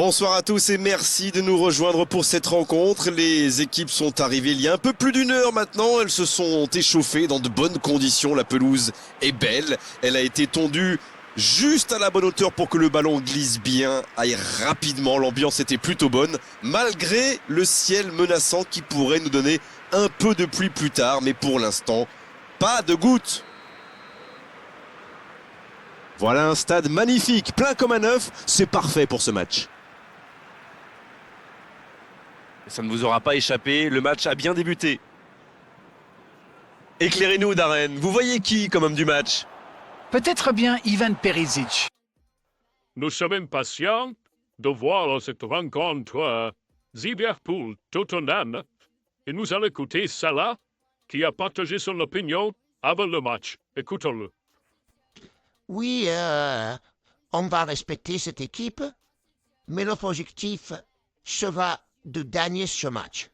Bonsoir à tous et merci de nous rejoindre pour cette rencontre. Les équipes sont arrivées il y a un peu plus d'une heure maintenant. Elles se sont échauffées dans de bonnes conditions. La pelouse est belle. Elle a été tondue juste à la bonne hauteur pour que le ballon glisse bien, aille rapidement. L'ambiance était plutôt bonne, malgré le ciel menaçant qui pourrait nous donner un peu de pluie plus tard. Mais pour l'instant, pas de gouttes. Voilà un stade magnifique, plein comme un œuf. C'est parfait pour ce match. Ça ne vous aura pas échappé, le match a bien débuté. Éclairez-nous, Darren. Vous voyez qui comme homme du match? Peut-être bien Ivan Perisic. Nous sommes impatients de voir cette rencontre Liverpool-Tottenham et nous allons écouter Salah qui a partagé son opinion avant le match. Écoutons-le. Oui, on va respecter cette équipe, mais notre objectif sera de gagner ce match.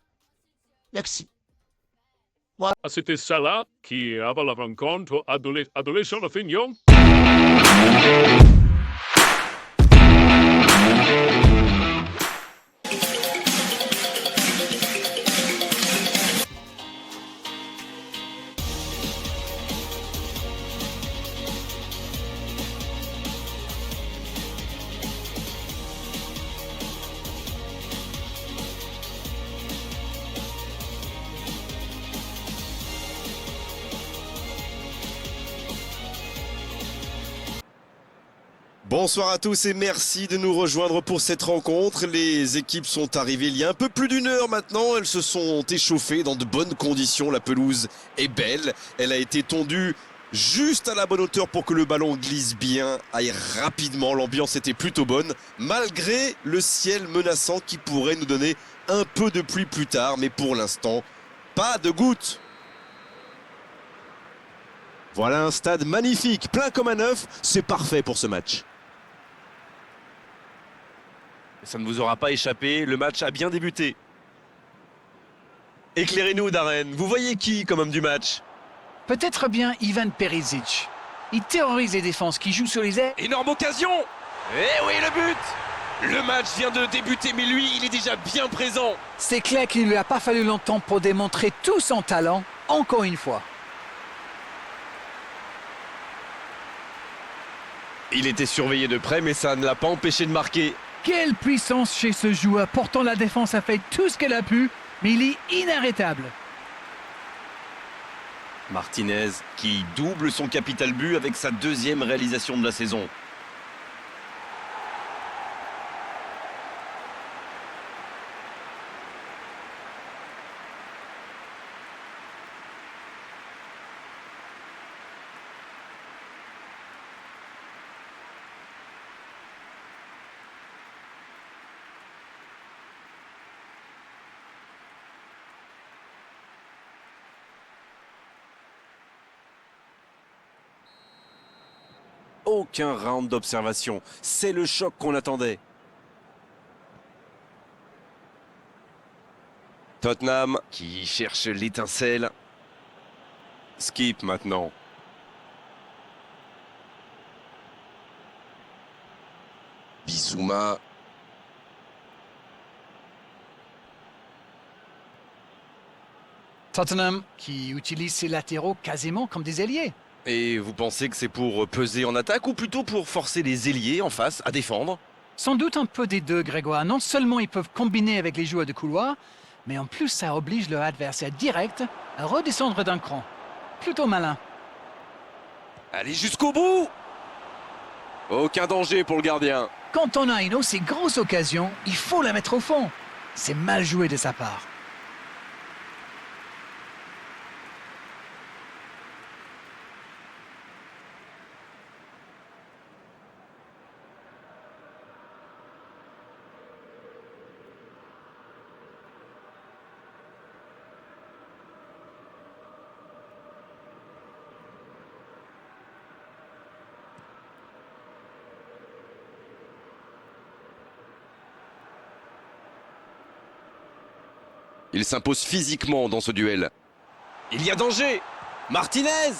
Merci. C'était Salah qui, avant la rencontre, a donné son opinion. Bonsoir à tous et merci de nous rejoindre pour cette rencontre. Les équipes sont arrivées il y a un peu plus d'une heure maintenant. Elles se sont échauffées dans de bonnes conditions. La pelouse est belle. Elle a été tondue juste à la bonne hauteur pour que le ballon glisse bien, aille rapidement. L'ambiance était plutôt bonne, malgré le ciel menaçant qui pourrait nous donner un peu de pluie plus tard. Mais pour l'instant, pas de gouttes. Voilà un stade magnifique, plein comme un œuf. C'est parfait pour ce match. Ça ne vous aura pas échappé, le match a bien débuté. Éclairez-nous, Darren. Vous voyez qui comme homme du match? Peut-être bien Ivan Perisic. Il terrorise les défenses qui jouent sur les airs. Énorme occasion! Eh oui, le but! Le match vient de débuter, mais lui, il est déjà bien présent. C'est clair qu'il ne lui a pas fallu longtemps pour démontrer tout son talent, encore une fois. Il était surveillé de près, mais ça ne l'a pas empêché de marquer. Quelle puissance chez ce joueur. Pourtant, la défense a fait tout ce qu'elle a pu, mais il est inarrêtable. Martinez qui double son capital but avec sa deuxième réalisation de la saison. Aucun round d'observation. C'est le choc qu'on attendait. Tottenham qui cherche l'étincelle. Skip maintenant. Bissouma. Tottenham qui utilise ses latéraux quasiment comme des ailiers. Et vous pensez que c'est pour peser en attaque ou plutôt pour forcer les ailiers en face à défendre? Sans doute un peu des deux, Grégoire. Non seulement ils peuvent combiner avec les joueurs de couloir, mais en plus ça oblige leur adversaire direct à redescendre d'un cran. Plutôt malin. Allez jusqu'au bout! Aucun danger pour le gardien. Quand on a une aussi grosse occasion, il faut la mettre au fond. C'est mal joué de sa part. Il s'impose physiquement dans ce duel. Il y a danger! Martinez!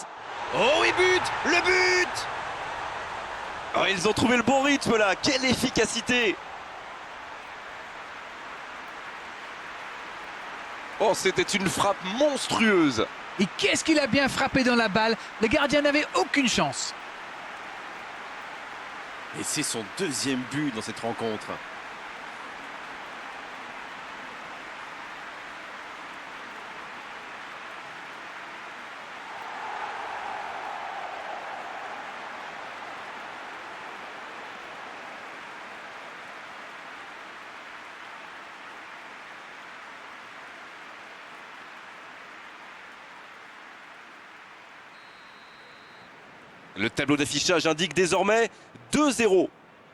Oh, et but! Le but! Oh, ils ont trouvé le bon rythme là! Quelle efficacité! Oh, c'était une frappe monstrueuse. Et qu'est-ce qu'il a bien frappé dans la balle. Le gardien n'avait aucune chance. Et c'est son deuxième but dans cette rencontre. Le tableau d'affichage indique désormais 2-0.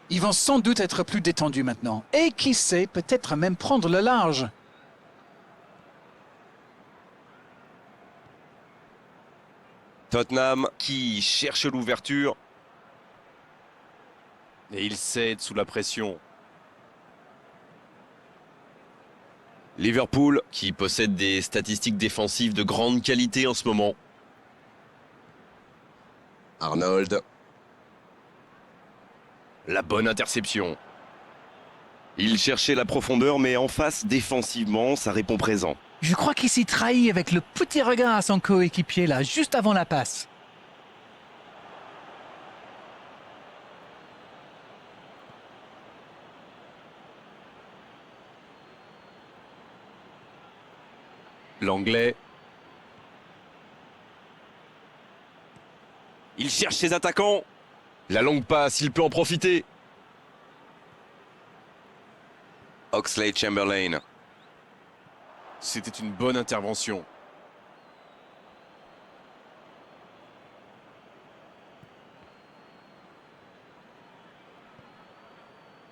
Ils vont sans doute être plus détendus maintenant. Et qui sait, peut-être même prendre le large. Tottenham qui cherche l'ouverture. Et il cède sous la pression. Liverpool qui possède des statistiques défensives de grande qualité en ce moment. Arnold. La bonne interception. Il cherchait la profondeur, mais en face, défensivement, ça répond présent. Je crois qu'il s'y trahit avec le petit regard à son coéquipier là, juste avant la passe. L'anglais. Il cherche ses attaquants. La longue passe, il peut en profiter. Oxlade-Chamberlain. C'était une bonne intervention.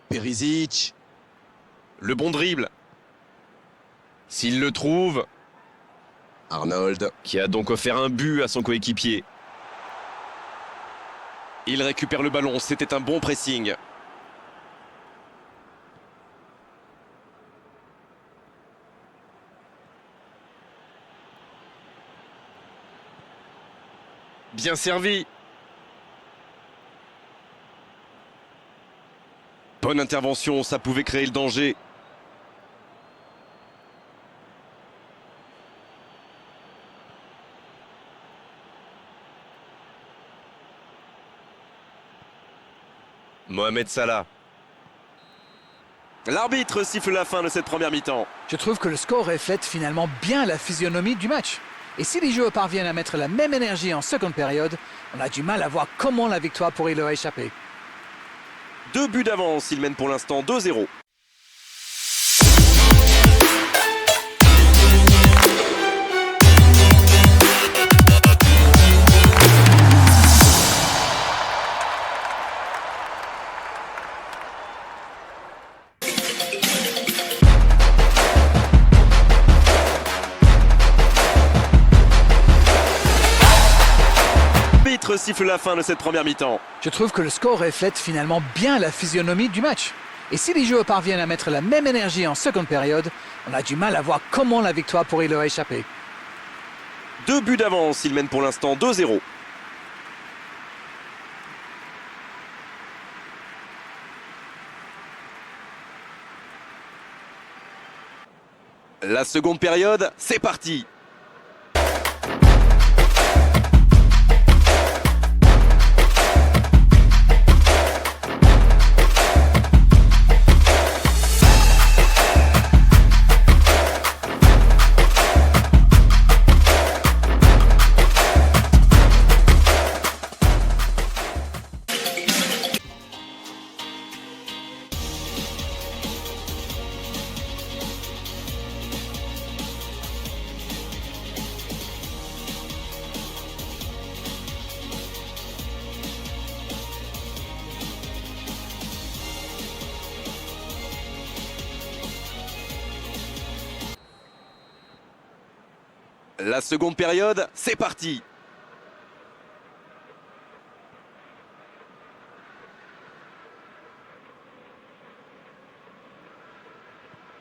Perisic. Le bon dribble. S'il le trouve. Arnold, qui a donc offert un but à son coéquipier. Il récupère le ballon, c'était un bon pressing. Bien servi. Bonne intervention, ça pouvait créer le danger. Mohamed Salah. L'arbitre siffle la fin de cette première mi-temps. Je trouve que le score reflète finalement bien la physionomie du match. Et si les joueurs parviennent à mettre la même énergie en seconde période, on a du mal à voir comment la victoire pourrait leur échapper. 2 buts d'avance, il mène pour l'instant 2-0. L'arbitre siffle la fin de cette première mi-temps. Je trouve que le score reflète finalement bien la physionomie du match. Et si les joueurs parviennent à mettre la même énergie en seconde période, on a du mal à voir comment la victoire pourrait leur échapper. 2 buts d'avance, il mène pour l'instant 2-0. La seconde période, c'est parti. La seconde période, c'est parti.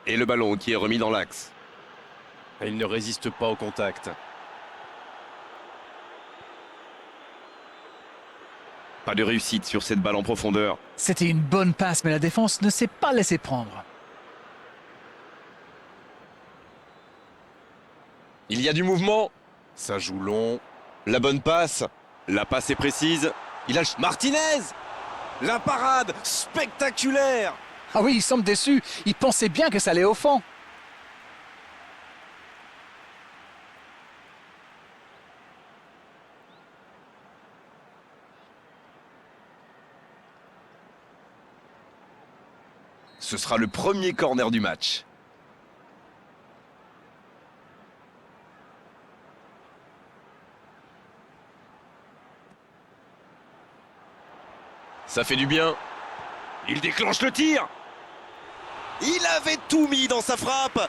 Et le ballon qui est remis dans l'axe. Il ne résiste pas au contact. Pas de réussite sur cette balle en profondeur. C'était une bonne passe, mais la défense ne s'est pas laissée prendre. Il y a du mouvement. Ça joue long. La bonne passe. La passe est précise. Il a Martinez. La parade spectaculaire. Ah oui, il semble déçu. Il pensait bien que ça allait au fond. Ce sera le premier corner du match. Ça fait du bien. Il déclenche le tir. Il avait tout mis dans sa frappe,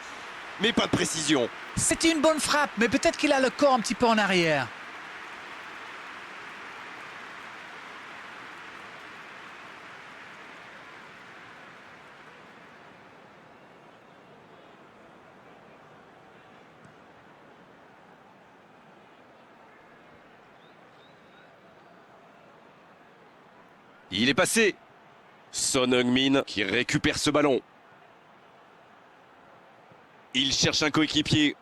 mais pas de précision. C'était une bonne frappe, mais peut-être qu'il a le corps un petit peu en arrière. Il est passé. Son Heung-min qui récupère ce ballon. Il cherche un coéquipier.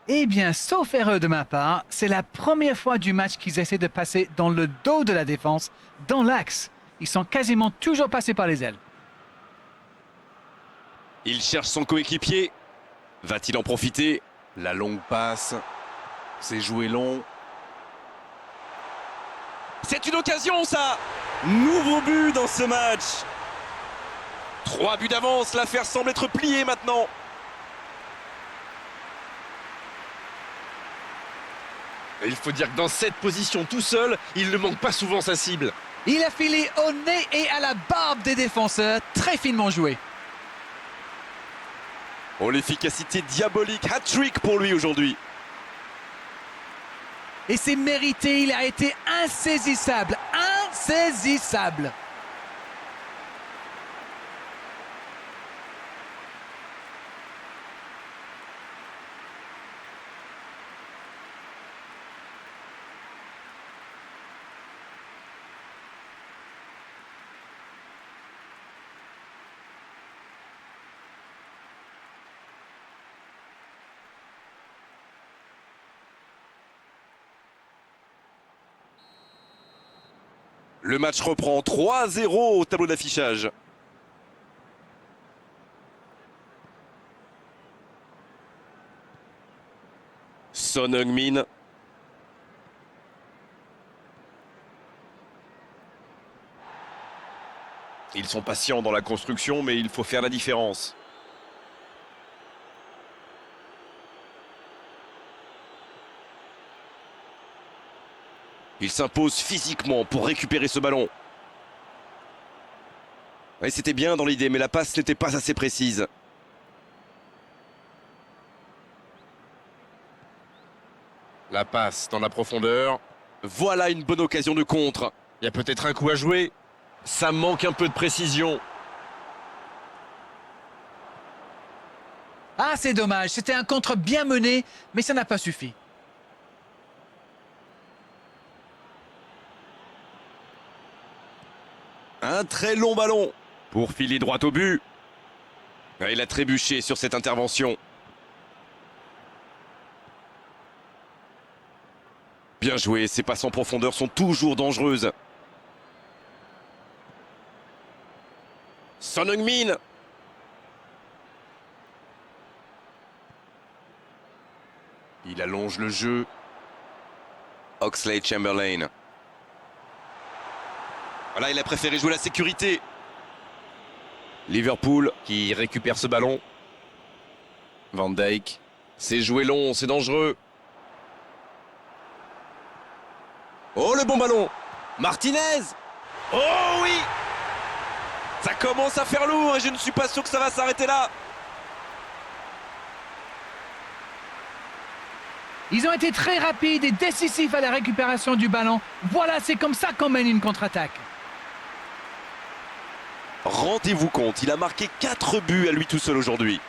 Eh bien, sauf erreur de ma part, c'est la première fois du match qu'ils essaient de passer dans le dos de la défense, dans l'axe. Ils sont quasiment toujours passés par les ailes. Il cherche son coéquipier. Va-t-il en profiter? La longue passe. C'est joué long. C'est une occasion, ça! Nouveau but dans ce match. 3 buts d'avance, l'affaire semble être pliée maintenant. Et il faut dire que dans cette position tout seul, il ne manque pas souvent sa cible. Il a filé au nez et à la barbe des défenseurs. Très finement joué. Oh, l'efficacité diabolique. Hat-trick pour lui aujourd'hui. Et c'est mérité, il a été insaisissable. Insaisissable. Le match reprend 3-0 au tableau d'affichage. Son Heung-min. Ils sont patients dans la construction, mais il faut faire la différence. Il s'impose physiquement pour récupérer ce ballon. Oui, c'était bien dans l'idée, mais la passe n'était pas assez précise. La passe dans la profondeur. Voilà une bonne occasion de contre. Il y a peut-être un coup à jouer. Ça manque un peu de précision. Ah, c'est dommage. C'était un contre bien mené, mais ça n'a pas suffi. Un très long ballon pour filer droit au but. Il a trébuché sur cette intervention. Bien joué, ces passes en profondeur sont toujours dangereuses. Son Heung-min. Il allonge le jeu. Oxlade-Chamberlain. Voilà, il a préféré jouer la sécurité. Liverpool qui récupère ce ballon. Van Dijk. C'est joué long, c'est dangereux. Oh, le bon ballon. Martinez. Oh oui. Ça commence à faire lourd et je ne suis pas sûr que ça va s'arrêter là. Ils ont été très rapides et décisifs à la récupération du ballon. Voilà, c'est comme ça qu'on mène une contre-attaque. Rendez-vous compte, il a marqué 4 buts à lui tout seul aujourd'hui.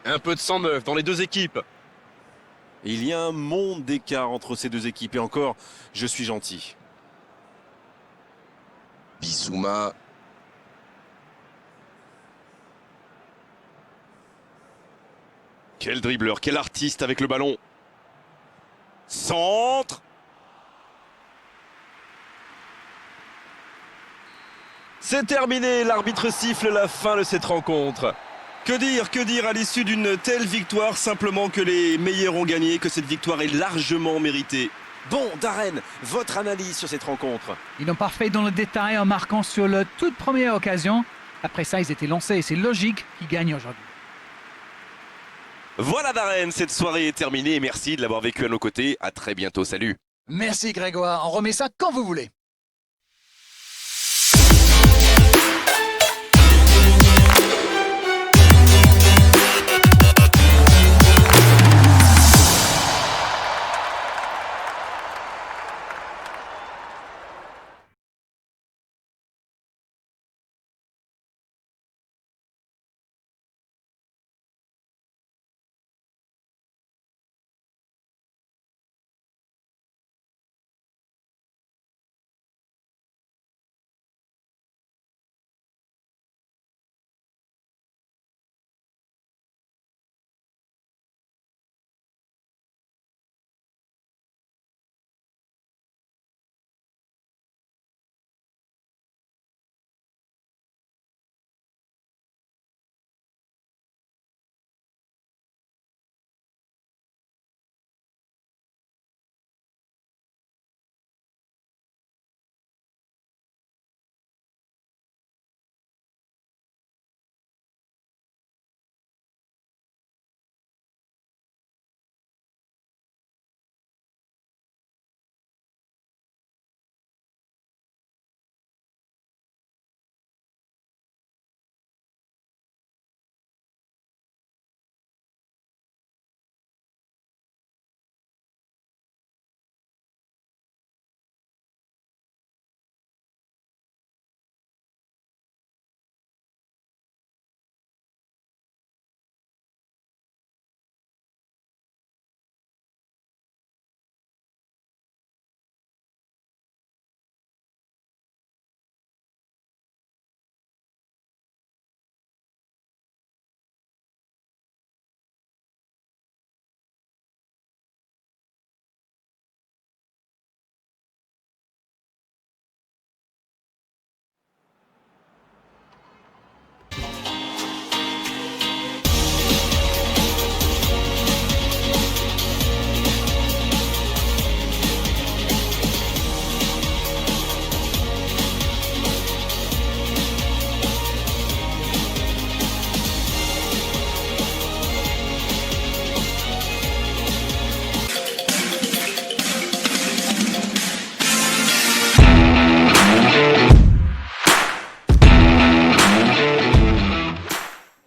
Un peu de sang neuf dans les deux équipes. Il y a un monde d'écart entre ces deux équipes et encore, je suis gentil. Bissouma. Quel dribbleur, quel artiste avec le ballon. Centre. C'est terminé, l'arbitre siffle la fin de cette rencontre. Que dire à l'issue d'une telle victoire, simplement que les meilleurs ont gagné, que cette victoire est largement méritée. Bon, Darren, votre analyse sur cette rencontre? Ils n'ont pas fait dans le détail en marquant sur la toute première occasion. Après ça, ils étaient lancés et c'est logique qu'ils gagnent aujourd'hui. Voilà Darren, cette soirée est terminée et merci de l'avoir vécu à nos côtés. À très bientôt, salut. Merci Grégoire, on remet ça quand vous voulez.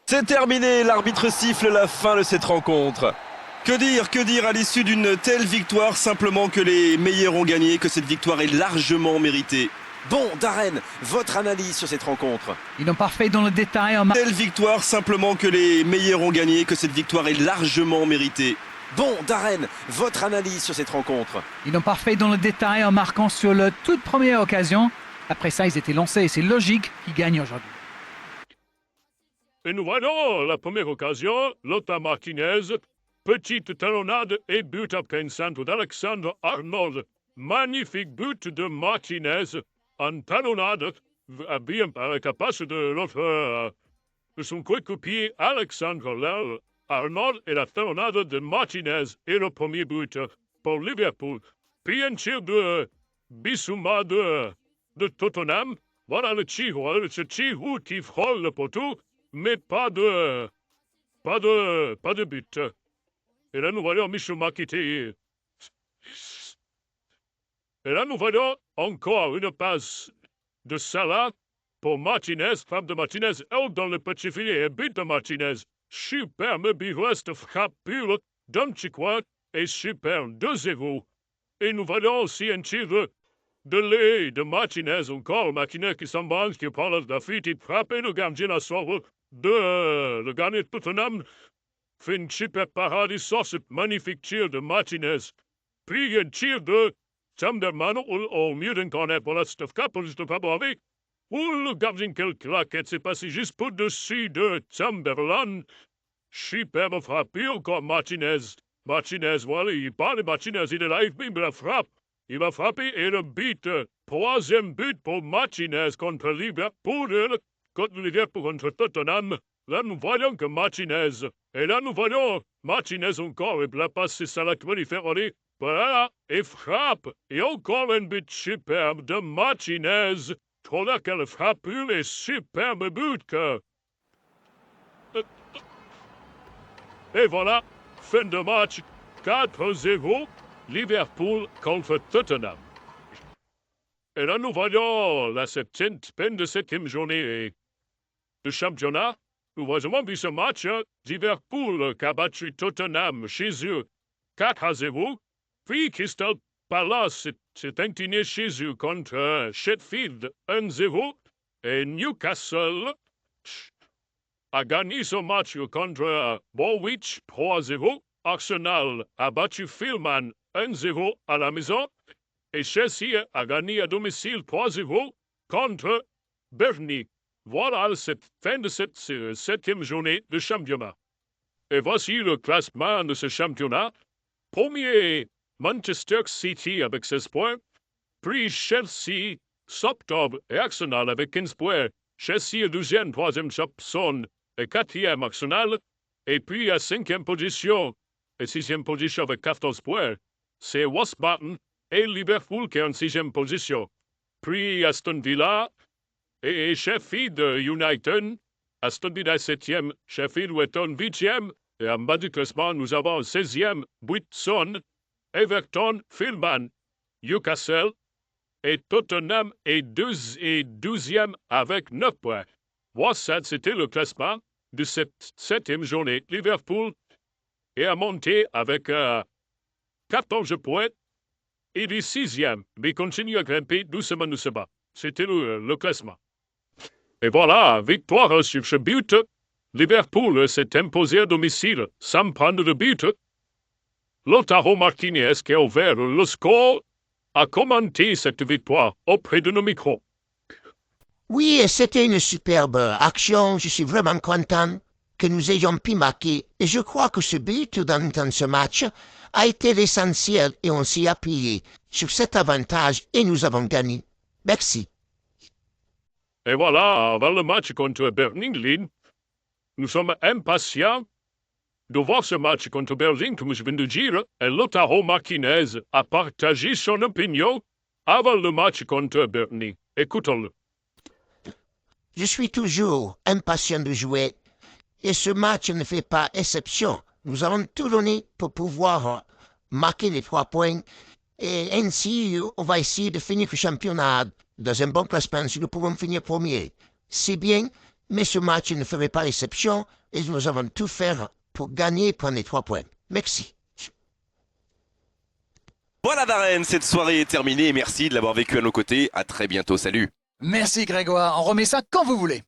C'est terminé, l'arbitre siffle la fin de cette rencontre. Que dire à l'issue d'une telle victoire, simplement que les meilleurs ont gagné, que cette victoire est largement méritée. Bon, Darren, votre analyse sur cette rencontre? Ils n'ont pas fait dans le détail en Telle victoire, simplement que les meilleurs ont gagné, que cette victoire est largement méritée. Bon, Darren, votre analyse sur cette rencontre? Ils n'ont pas fait dans le détail en marquant sur la toute première occasion. Après ça, ils étaient lancés et c'est logique qu'ils gagnent aujourd'hui. Et nous voyons la première occasion, Lothar Martinez, petite talonnade et but après un centre d'Alexander Arnold. Magnifique but de Martinez, en talonnade, bien par la passe de son coéquipier Alexander Arnold et la talonnade de Martinez et le premier but pour Liverpool. Puis un tir de Bissouma de Tottenham. Voilà le tir qui frôle le poteau. Mais pas de but. Et là, nous voyons Bissouma quitter. Et là, nous voyons encore une passe de Salah pour Martinez, frappe de Martinez, dans le petit filet, et but de Martinez. Superbe reste frappe pure d'un petit coin et super 2-0. Et nous voyons aussi un tir de Martinez, encore Martinez qui s'embrasse, qui prend la fuite, il frappe et le gardien la sort le gardien de Tottenham fait une super parade sur ce magnifique tir de Martinez. Puis un tir de Sunderman au mieux d'un corner pour la Stuff Cup, pour juste pas avec. Où le gardien quelle claquette s'est passé juste au-dessus de Sunderland. Superbe frappe, et encore Martinez. Martinez, voilà, il parle de Martinez, il est là, il la frappe. Il va frapper et le but. Troisième but pour Martinez contre Liverpool. Contre Liverpool contre Tottenham. Là, nous voyons que Martinez. Et là, nous voyons Martinez encore. Il la passe sur la toile Ferrari. Voilà, et frappe. Et encore un but superbe de Martinez. Trop là qu'elle frappe les superbes buts que... Et voilà, fin de match, 4-0, Liverpool contre Tottenham. Et là, nous voyons la peine de septième journée de championnat. Nous avons vu ce match, Liverpool qui a battu Tottenham chez eux 4-0. Puis Crystal Palace s'est incliné chez eux contre Sheffield 1-0. Et Newcastle a gagné ce match contre Norwich 3-0. Arsenal a battu Fulham 1-0 à la maison. Et Chelsea a gagné à domicile 3-0 contre Burnley. Voilà cette fin de cette septième journée de championnat. Et voici le classement de ce championnat. Premier, Manchester City avec 16 points. Puis Chelsea, Southampton et Arsenal avec 15 points. Chelsea est deuxième, troisième, Southampton et quatrième, Arsenal. Et puis à cinquième position et sixième position avec 14 points, c'est Wolverhampton et Liverpool qui est en sixième position. Puis Aston Villa et Sheffield United. Aston Villa est septième, Sheffield est en huitième. Et en bas du classement, nous avons 16e, Brighton, Everton, Fulham, Newcastle et Tottenham est 12e avec 9 points. Voilà, c'était le classement de cette septième journée. Liverpool est à monter avec 14 points. Il est 6e, mais continue à grimper doucement. C'était le classement. Et voilà, victoire sur ce but. Liverpool s'est imposé à domicile sans prendre de but. Lautaro Martinez, qui a ouvert le score, a commenté cette victoire auprès de nos micros. Oui, c'était une superbe action. Je suis vraiment content que nous ayons pu marquer. Et je crois que ce but dans ce match a été l'essentiel et on s'est appuyé sur cet avantage et nous avons gagné. Merci. Et voilà, avant le match contre Burnley, nous sommes impatients de voir ce match contre Berlin, comme je viens de dire, et Lautaro Martinez a partagé son opinion avant le match contre Burnley. Écoutons-le. Je suis toujours impatient de jouer et ce match ne fait pas exception. Nous avons tout donné pour pouvoir marquer les 3 points et ainsi on va essayer de finir le championnat dans un bon classement si nous pouvons finir premier. C'est bien, mais ce match ne ferait pas exception et nous avons tout faire pour gagner et prendre les 3 points. Merci. Voilà Darren, cette soirée est terminée et merci de l'avoir vécu à nos côtés. À très bientôt, salut. Merci Grégoire, on remet ça quand vous voulez.